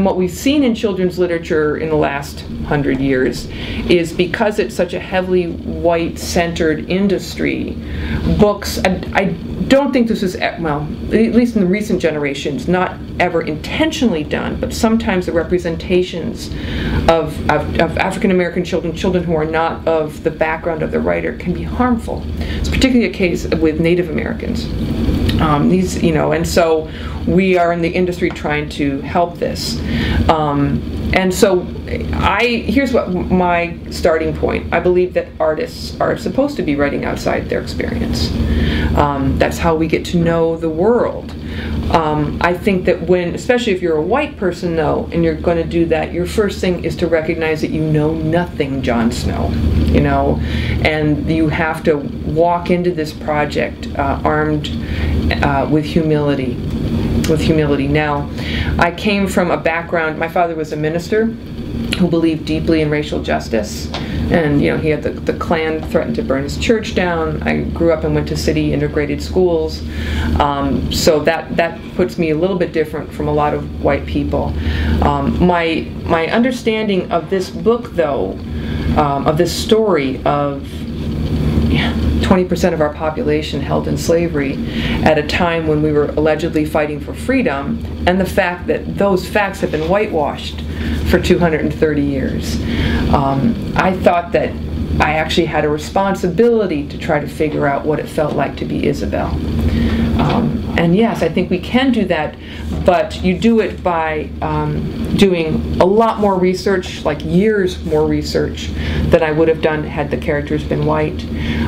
And what we've seen in children's literature in the last 100 years is, because it's such a heavily white-centered industry, books, I don't think this is, well, at least in the recent generations, not ever intentionally done, but sometimes the representations of African American children, children who are not of the background of the writer, can be harmful. It's particularly a case with Native Americans. And so we are in the industry trying to help this. And so here's what my starting point. I believe that artists are supposed to be writing outside their experience. That's how we get to know the world. I think that especially if you're a white person, though, and you're going to do that, your first thing is to recognize that you know nothing Jon Snow, and you have to walk into this project armed with humility. Now, I came from a background, my father was a minister who believed deeply in racial justice, and he had the Klan threatened to burn his church down. I grew up and went to city integrated schools, so that puts me a little bit different from a lot of white people. My understanding of this book, though, of this story of 20% of our population held in slavery at a time when we were allegedly fighting for freedom, and the fact that those facts have been whitewashed for 230 years. I thought that I actually had a responsibility to try to figure out what it felt like to be Isabel. And yes, I think we can do that, but you do it by doing a lot more research, like years more research than I would have done had the characters been white.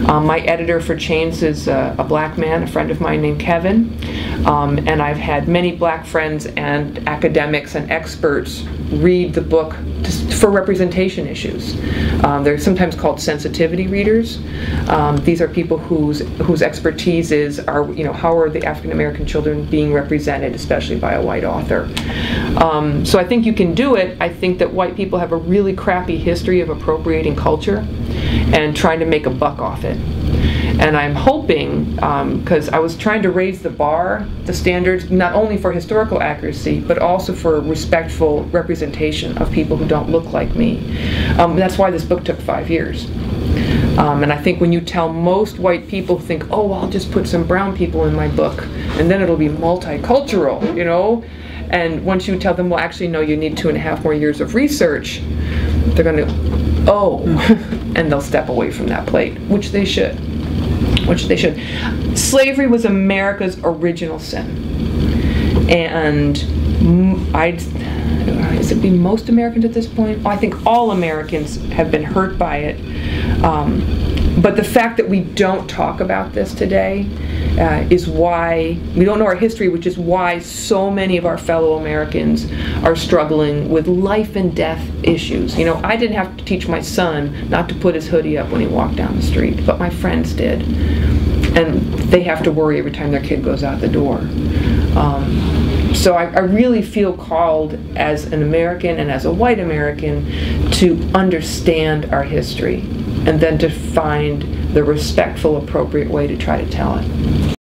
My editor for Chains is a black man, a friend of mine named Kevin, and I've had many black friends and academics and experts read the book for representation issues. They're sometimes called sensitivity readers. These are people whose expertise is, how are the African American children being represented, especially by a white author. So I think you can do it. I think that white people have a really crappy history of appropriating culture and trying to make a buck off it. And I'm hoping, because I was trying to raise the bar, the standards, not only for historical accuracy, but also for respectful representation of people who don't look like me. That's why this book took 5 years. And I think when you tell most white people, think, oh, I'll just put some brown people in my book, and then it'll be multicultural, And once you tell them, well, actually, no, you need 2.5 more years of research, they're going to, oh, and they'll step away from that plate, which they should. Slavery was America's original sin. And is it being most Americans at this point? I think all Americans have been hurt by it. But the fact that we don't talk about this today is why we don't know our history, which is why so many of our fellow Americans are struggling with life and death issues. I didn't have to teach my son not to put his hoodie up when he walked down the street, but my friends did. And they have to worry every time their kid goes out the door. So I really feel called as an American and as a white American to understand our history and then to find the respectful, appropriate way to try to tell it.